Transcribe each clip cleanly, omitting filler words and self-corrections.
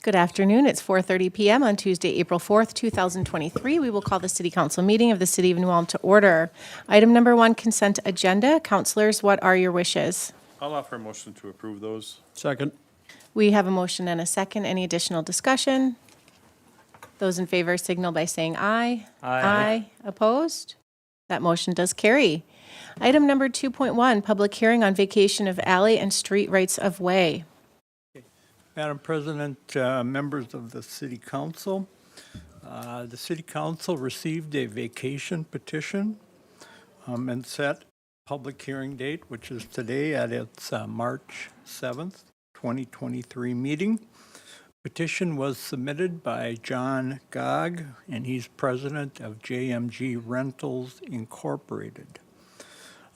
Good afternoon. It's 4:30 p.m. on Tuesday, April 4th, 2023. We will call the City Council meeting of the City of New Ulm to order. Item number 1, consent agenda. Councilors, what are your wishes? I'll offer a motion to approve those. Second. We have a motion and a second. Any additional discussion? Those in favor signal by saying aye. Aye. Opposed? That motion does carry. Item number 2.1, public hearing on vacation of alley and street rights of way. Madam President, members of the City Council, the City Council received a vacation petition and set public hearing date, which is today at its March 7th, 2023 meeting. Petition was submitted by John Gogg, and he's president of JMG Rentals Incorporated.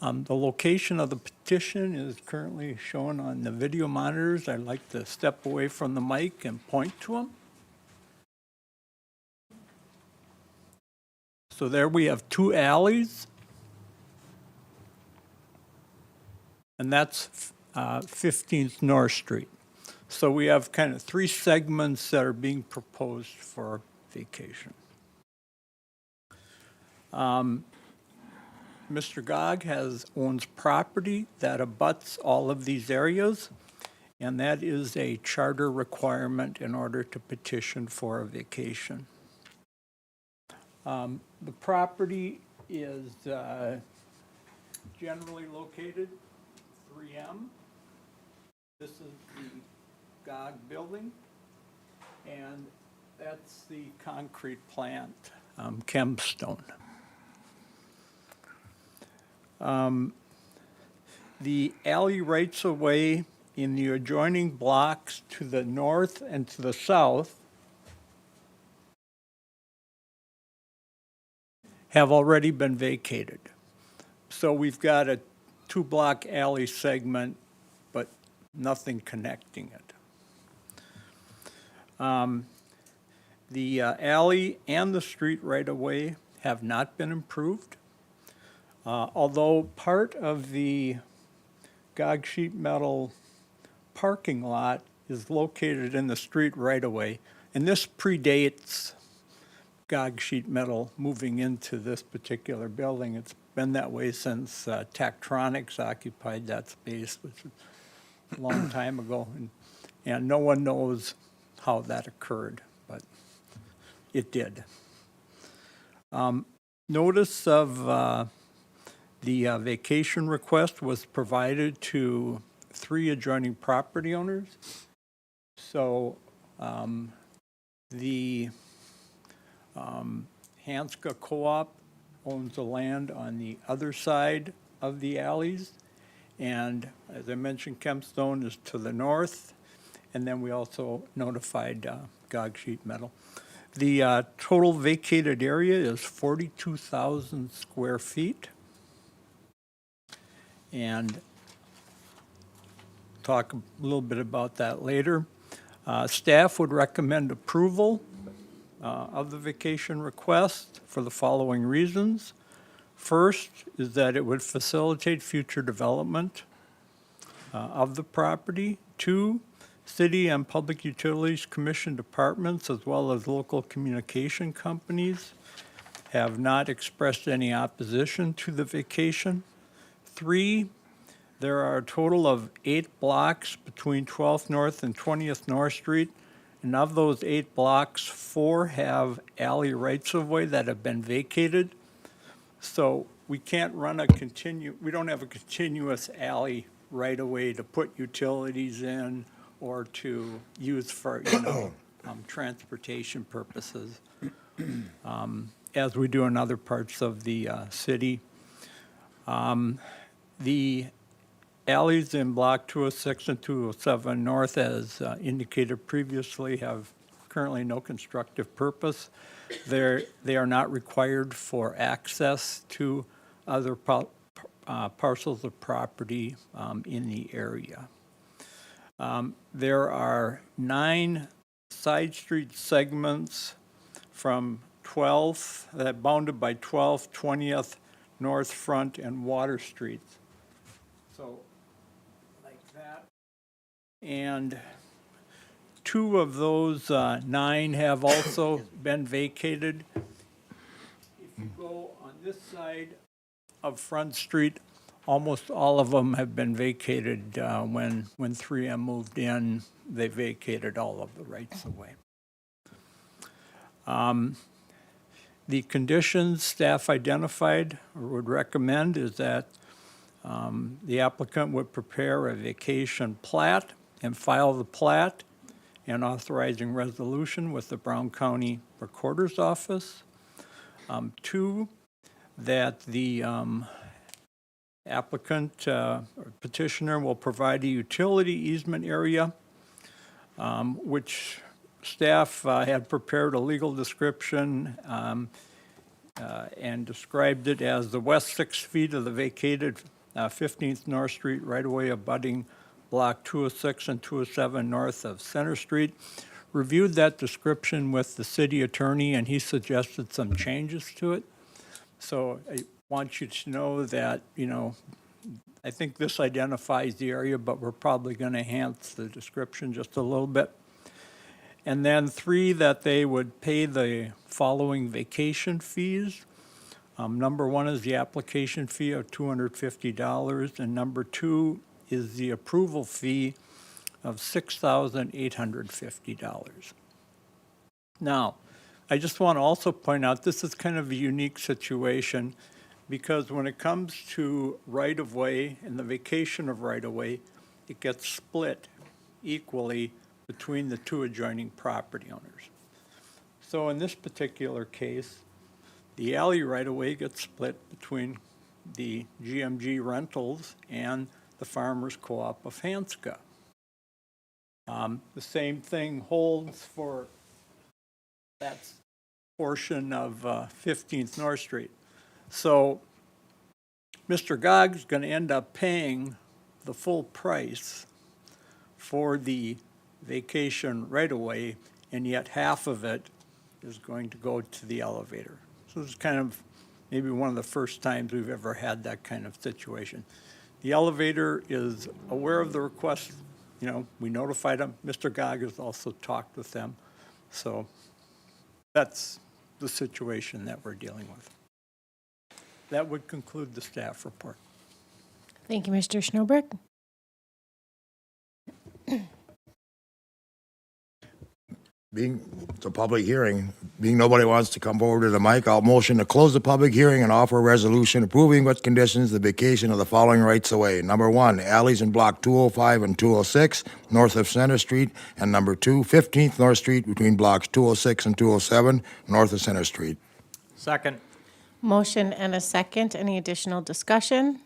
The location of the petition is currently shown on the video monitors. I'd like to step away from the mic and point to them. So there we have two alleys. And that's 15th North Street. So we have kind of three segments that are being proposed for vacation. Mr. Gogg owns property that abuts all of these areas, and that is a charter requirement in order to petition for a vacation. The property is generally located 3M. This is the Gogg building, and that's the concrete plant, Chemstone. The alley rights of way in the adjoining blocks to the north and to the south have already been vacated. So we've got a 2-block alley segment, but nothing connecting it. The alley and the street right-of-way have not been improved. Although part of the Gogg Sheet Metal parking lot is located in the street right-of-way, and this predates Gogg Sheet Metal moving into this particular building. It's been that way since Tektronix occupied that space, which was a long time ago, and no one knows how that occurred, but it did. Notice of the vacation request was provided to 3 adjoining property owners. So the Hanska Co-op owns the land on the other side of the alleys. And as I mentioned, Chemstone is to the north. And then we also notified Gogg Sheet Metal. The total vacated area is 42,000 square feet. And talk a little bit about that later. Staff would recommend approval of the vacation request for the following reasons. First is that it would facilitate future development of the property. 2, City and Public Utilities Commission departments, as well as local communication companies, have not expressed any opposition to the vacation. 3, there are a total of 8 blocks between 12th North and 20th North Street, and of those 8 blocks, 4 have alley rights-of-way that have been vacated. So we can't run we don't have a continuous alley right-of-way to put utilities in or to use for, transportation purposes, as we do in other parts of the city. The alleys in Block 206 and 207 North, as indicated previously, have currently no constructive purpose. They are not required for access to other parcels of property in the area. There are 9 side street segments from 12th, that bounded by 12th, 20th, North Front, and Water Streets. So, like that. And 2 of those 9 have also been vacated. If you go on this side of Front Street, almost all of them have been vacated. When 3M moved in, they vacated all of the rights of way. The conditions staff identified or would recommend is that the applicant would prepare a vacation plat and file the plat and authorizing resolution with the Brown County Recorder's Office. 2, that the applicant or petitioner will provide a utility easement area, which staff had prepared a legal description and described it as the west 6 feet of the vacated 15th North Street right-of-way abutting Block 206 and 207 north of Center Street. Reviewed that description with the city attorney, and he suggested some changes to it. So I want you to know that, I think this identifies the area, but we're probably going to enhance the description just a little bit. And then 3, that they would pay the following vacation fees. Number 1 is the application fee of $250, and number 2 is the approval fee of $6,850. Now, I just want to also point out, this is kind of a unique situation because when it comes to right-of-way and the vacation of right-of-way, it gets split equally between the 2 adjoining property owners. So in this particular case, the alley right-of-way gets split between the GMG Rentals and the Farmers Co-op of Hanska. The same thing holds for that portion of 15th North Street. So Mr. Gogg's going to end up paying the full price for the vacation right-of-way, and yet half of it is going to go to the elevator. So this is kind of maybe one of the first times we've ever had that kind of situation. The elevator is aware of the request. We notified them. Mr. Gog has also talked with them. So that's the situation that we're dealing with. That would conclude the staff report. Thank you, Mr. Schnobrecht. It's a public hearing. Being nobody wants to come forward to the mic, I'll motion to close the public hearing and offer a resolution approving with conditions the vacation of the following rights of way. Number 1, alleys in Block 205 and 206, north of Center Street. And number 2, 15th North Street between Blocks 206 and 207, north of Center Street. Second. Motion and a second. Any additional discussion?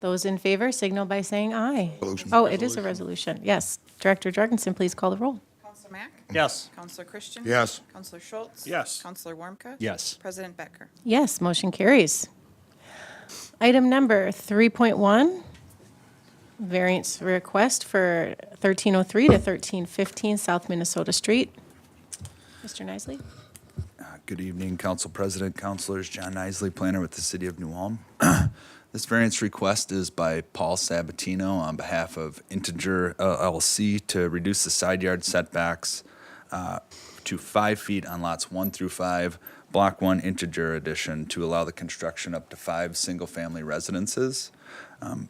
Those in favor signal by saying aye. Resolution. Oh, it is a resolution. Yes. Director Jorgensen, please call the roll. Counselor Mack? Yes. Counselor Christian? Yes. Counselor Schultz? Yes. Counselor Warmka? Yes. President Becker? Yes, motion carries. Item number 3.1, variance request for 1303 to 1315 South Minnesota Street. Mr. Nisley? Good evening, Council President, Councilors. John Nisley, planner with the City of New Ulm. This variance request is by Paul Sabatino on behalf of Integer LLC to reduce the side yard setbacks to 5 feet on lots 1 through 5, Block 1 Integer Edition, to allow the construction up to 5 single-family residences.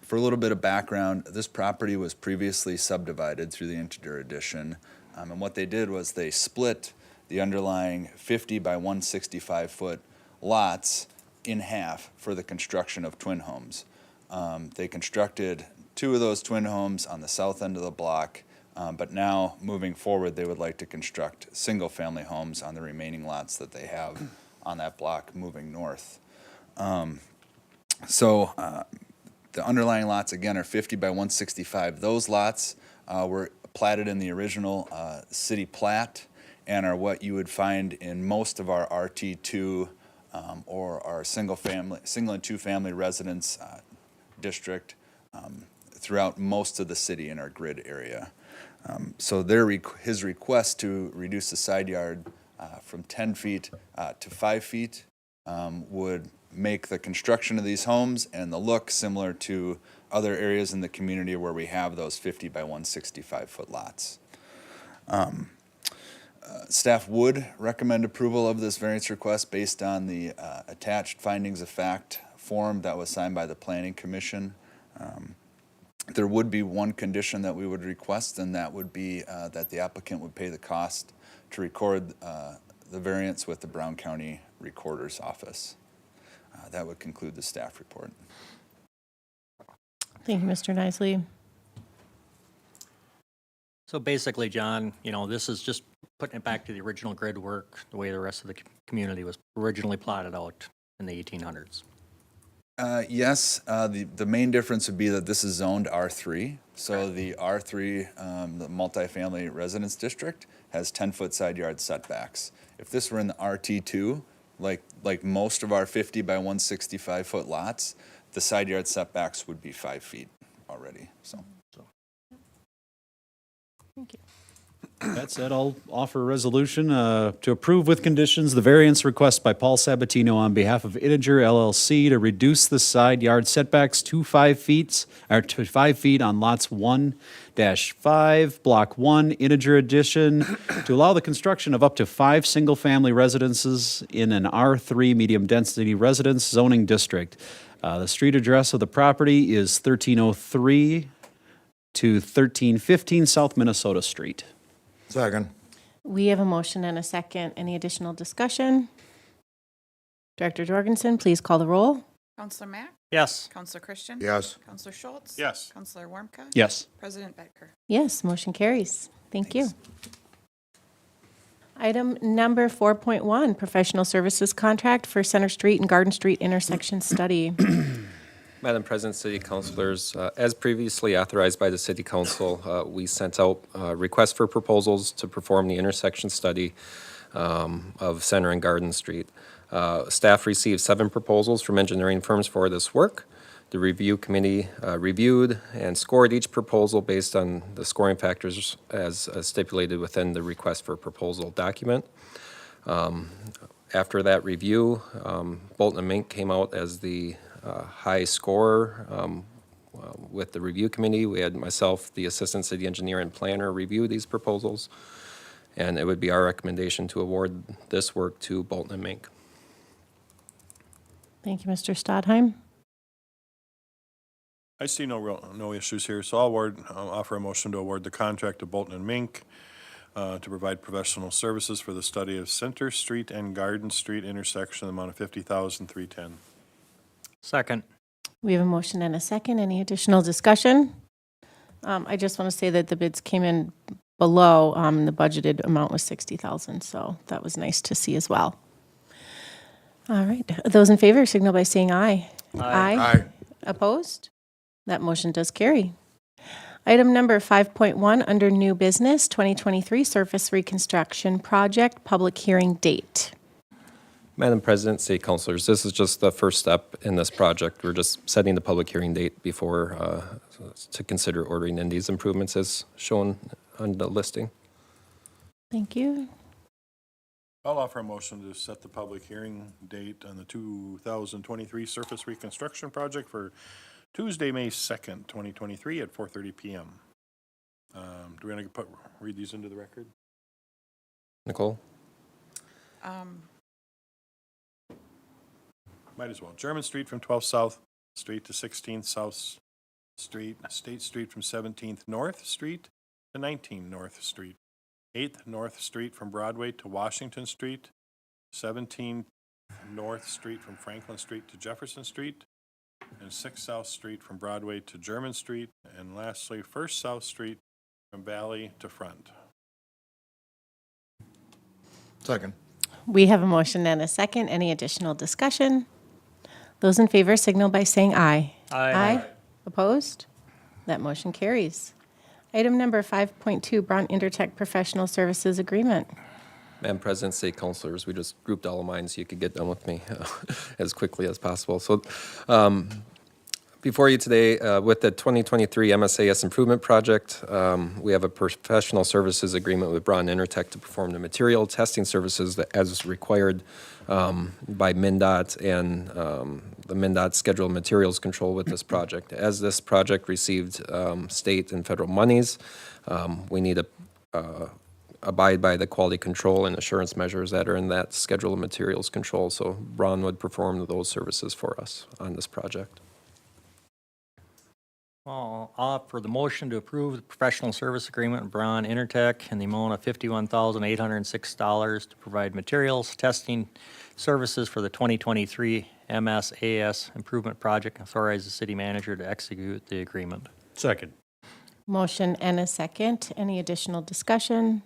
For a little bit of background, this property was previously subdivided through the Integer Edition, and what they did was they split the underlying 50 by 165 foot lots in half for the construction of twin homes. They constructed 2 of those twin homes on the south end of the block, but now moving forward they would like to construct single family homes on the remaining lots that they have on that block moving north. The underlying lots again are 50 by 165. Those lots were platted in the original city plat and are what you would find in most of our RT2 or our single and two family residence district throughout most of the city in our grid area. So his request to reduce the side yard from 10 feet to 5 feet would make the construction of these homes and the look similar to other areas in the community where we have those 50 by 165 foot lots. Staff would recommend approval of this variance request based on the attached findings of fact form that was signed by the Planning Commission. There would be one condition that we would request, and that would be that the applicant would pay the cost to record the variance with the Brown County Recorder's Office. That would conclude the staff report. Thank you, Mr. Nisely. So basically, John, this is just putting it back to the original grid work, the way the rest of the community was originally plotted out in the 1800s. Yes, the main difference would be that this is zoned R3. So the R3, the multifamily residence district, has 10-foot side yard setbacks. If this were in the RT2, like most of our 50 by 165-foot lots, the side yard setbacks would be 5 feet already, so. Thank you. That said, I'll offer a resolution to approve with conditions the variance request by Paul Sabatino on behalf of Integer LLC to reduce the side yard setbacks to 5 feet, or to 5 feet on lots 1-5, Block 1, Integer addition, to allow the construction of up to 5 single-family residences in an R3 medium-density residence zoning district. The street address of the property is 1303 to 1315 South Minnesota Street. Second. We have a motion and a second. Any additional discussion? Director Jorgensen, please call the roll. Counselor Mack? Yes. Counselor Christian? Yes. Counselor Schultz? Yes. Counselor Warmka? Yes. President Becker? Yes, motion carries. Thank you. Item number 4.1, professional services contract for Center Street and Garden Street intersection study. Madam President, City Councilors, as previously authorized by the City Council, we sent out requests for proposals to perform the intersection study of Center and Garden Street. Staff received 7 proposals from engineering firms for this work. The review committee reviewed and scored each proposal based on the scoring factors as stipulated within the request for proposal document. After that review, Bolton and Mink came out as the high score with the review committee. We had myself, the assistant city engineer and planner, review these proposals, and it would be our recommendation to award this work to Bolton and Mink. Thank you, Mr. Stadheim. I see no issues here, so I'll offer a motion to award the contract to Bolton and Mink to provide professional services for the study of Center Street and Garden Street intersection, the amount of $50,310. Second. We have a motion and a second. Any additional discussion? I just want to say that the bids came in below. The budgeted amount was $60,000, so that was nice to see as well. All right. Those in favor signal by saying aye. Aye. Opposed? That motion does carry. Item number 5.1, under new business, 2023 surface reconstruction project, public hearing date. Madam President, City Councilors, this is just the first step in this project. We're just setting the public hearing date before to consider ordering in these improvements as shown on the listing. Thank you. I'll offer a motion to set the public hearing date on the 2023 surface reconstruction project for Tuesday, May 2nd, 2023 at 4:30 p.m. Do we want to read these into the record? Nicole? Might as well. German Street from 12th South Street to 16th South Street. State Street from 17th North Street to 19th North Street. 8th North Street from Broadway to Washington Street. 17th North Street from Franklin Street to Jefferson Street. And 6th South Street from Broadway to German Street. And lastly, 1st South Street from Valley to Front. Second. We have a motion and a second. Any additional discussion? Those in favor signal by saying aye. Aye. Opposed? That motion carries. Item number 5.2, Brown Intertech Professional Services Agreement. Madam President, City Councilors, we just grouped all of mine so you could get done with me as quickly as possible. So before you today, with the 2023 MSAS Improvement Project, we have a professional services agreement with Brown Intertech to perform the material testing services that, as required by MnDOT and the MnDOT scheduled materials control with this project. As this project received state and federal monies, we need a abide by the quality control and assurance measures that are in that schedule of materials control. So Braun would perform those services for us on this project. Well, I'll offer the motion to approve the professional service agreement with Braun Intertech in the amount of $51,806 to provide materials, testing services for the 2023 MSAS improvement project. Authorize the city manager to execute the agreement. Second. Motion and a second. Any additional discussion?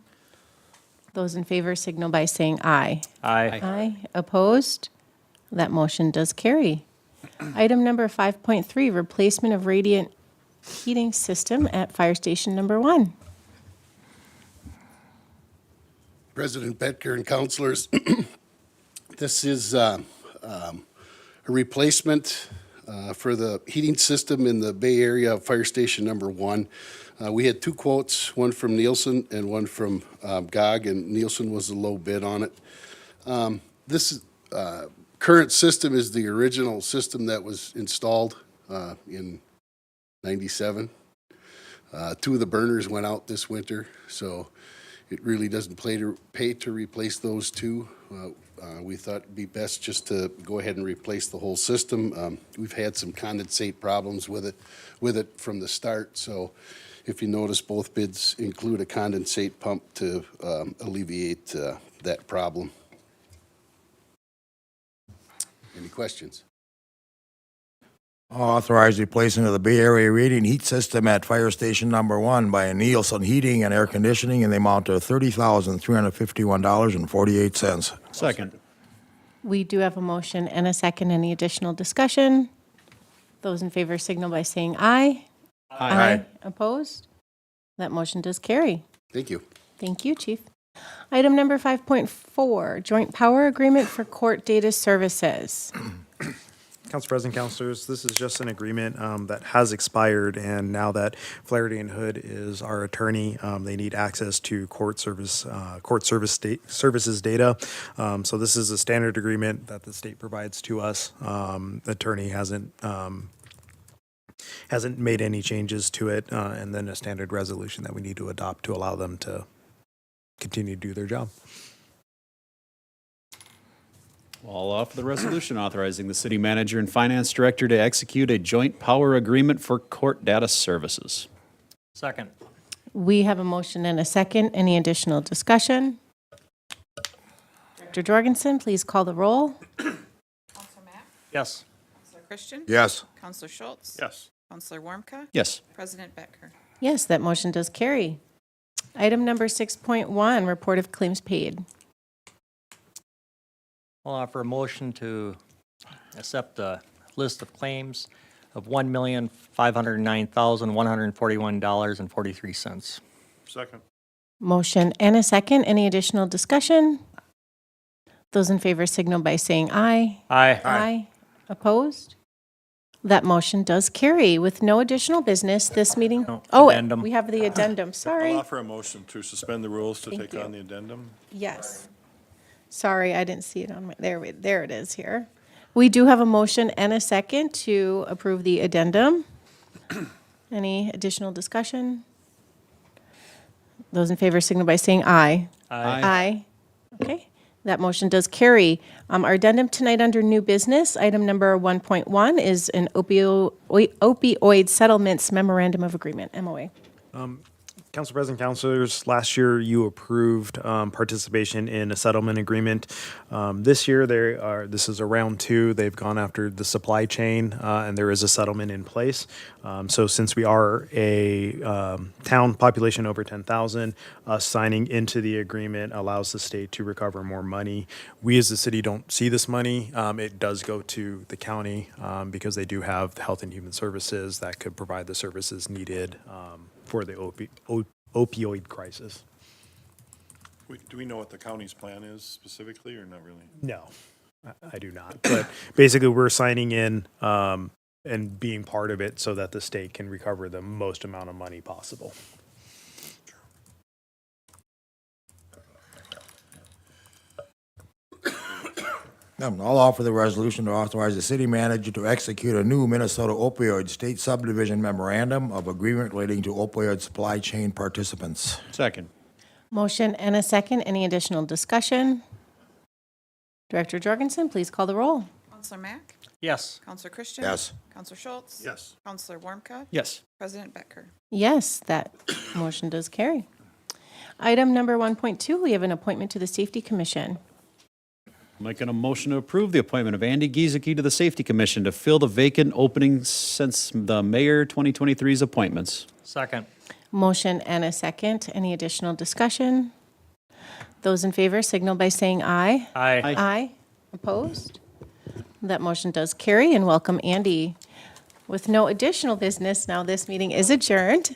Those in favor signal by saying aye. Aye. Aye. Opposed? That motion does carry. Item number 5.3, replacement of radiant heating system at Fire Station Number 1. President Betker and councilors, this is a replacement for the heating system in the Bay Area of Fire Station Number 1. We had two quotes, one from Nielsen and one from GOG, and Nielsen was the low bid on it. This current system is the original system that was installed in '97. Two of the burners went out this winter, so it really doesn't pay to replace those two. We thought it'd be best just to go ahead and replace the whole system. We've had some condensate problems with it from the start, so if you notice, both bids include a condensate pump to alleviate that problem. Any questions? Authorize replacement of the Bay Area radiant heat system at Fire Station Number 1 by Nielsen Heating and Air Conditioning in the amount of $30,351.48. Second. We do have a motion and a second. Any additional discussion? Those in favor signal by saying aye. Aye. Opposed? That motion does carry. Thank you. Thank you, Chief. Item number 5.4, joint power agreement for court data services. Council President, Councilors, this is just an agreement that has expired, and now that Flaherty and Hood is our attorney, they need access to services data. So this is a standard agreement that the state provides to us. Attorney hasn't made any changes to it, and then a standard resolution that we need to adopt to allow them to continue to do their job. I'll offer the resolution authorizing the city manager and finance director to execute a joint power agreement for court data services. Second. We have a motion and a second. Any additional discussion? Director Jorgensen, please call the roll. Counselor Mack? Yes. Counselor Christian? Yes. Counselor Schultz? Yes. Counselor Warmka? Yes. President Betker? Yes, that motion does carry. Item number 6.1, report of claims paid. I'll offer a motion to accept the list of claims of $1,509,141.43. Second. Motion and a second. Any additional discussion? Those in favor signal by saying aye. Aye. Aye. Opposed? That motion does carry. With no additional business, this meeting. No, Oh, addendum. we have the addendum. Sorry. I'll offer a motion to suspend the rules to Thank take you. on the addendum. Yes. Sorry, I didn't see it on my, there it is here. We do have a motion and a second to approve the addendum. Any additional discussion? Those in favor signal by saying aye. Aye. Okay, that motion does carry. Our addendum tonight under new business, item number 1.1 is an opioid settlements memorandum of agreement, MOA. Council President, Councilors, last year you approved participation in a settlement agreement. This year, this is a round two. They've gone after the supply chain, and there is a settlement in place. So since we are a town population over 10,000, signing into the agreement allows the state to recover more money. We as the city don't see this money. It does go to the county because they do have Health and Human Services that could provide the services needed for the opioid crisis. Do we know what the county's plan is specifically, or not really? No, I do not. But basically, we're signing in and being part of it so that the state can recover the most amount of money possible. I'll offer the resolution to authorize the city manager to execute a new Minnesota opioid state subdivision memorandum of agreement relating to opioid supply chain participants. Second. Motion and a second. Any additional discussion? Director Jorgensen, please call the roll. Counselor Mack? Yes. Counselor Christian? Yes. Counselor Schultz? Yes. Counselor Warmka? Yes. President Becker? Yes, that motion does carry. Item number 1.2, we have an appointment to the Safety Commission. Making a motion to approve the appointment of Andy Giesecke to the Safety Commission to fill the vacant opening since the Mayor 2023's appointments. Second. Motion and a second. Any additional discussion? Those in favor signal by saying aye. Aye. Aye. Opposed? That motion does carry, and welcome Andy. With no additional business, now this meeting is adjourned.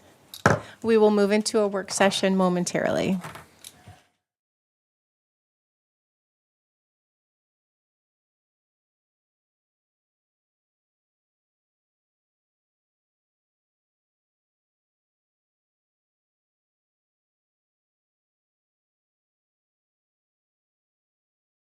We will move into a work session momentarily.